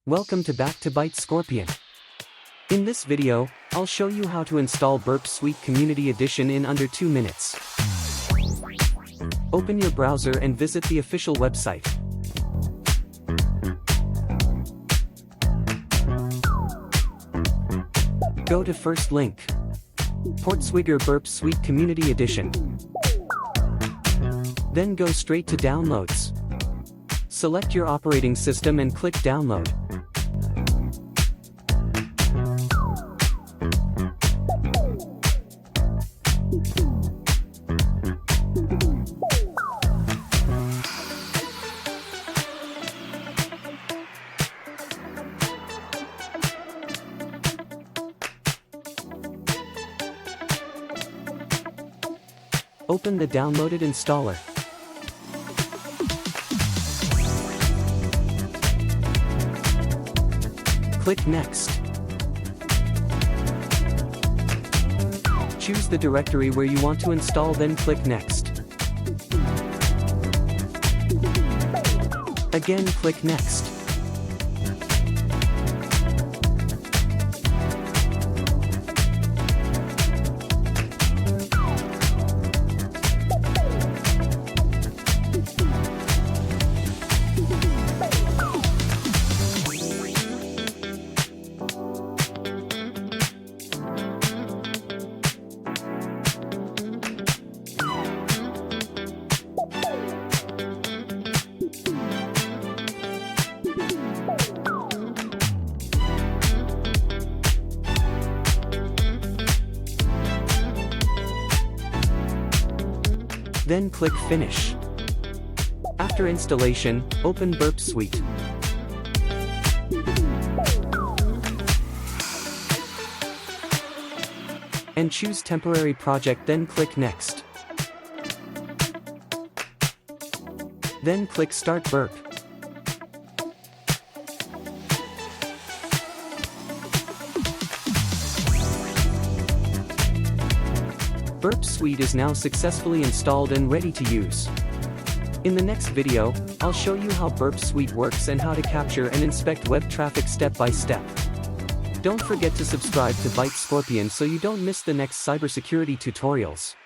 Welcome back to Byte Scorpion. In this video, I'll show you how to install Burp Suite Community Edition in under 2 minutes. Open your browser and visit the official website. Go to first link. Portswigger Burp Suite Community Edition. Then go straight to Downloads. Select your operating system and click Download. Open the downloaded installer. Click Next. Choose the directory where you want to install, then click Next. Again, click Next. Then click Finish. After installation, open Burp Suite. And choose Temporary Project, then click Next. Then click Start Burp. Burp Suite is now successfully installed and ready to use. In the next video, I'll show you how Burp Suite works and how to capture and inspect web traffic step by step. Don't forget to subscribe to Byte Scorpion so you don't miss the next cybersecurity tutorials.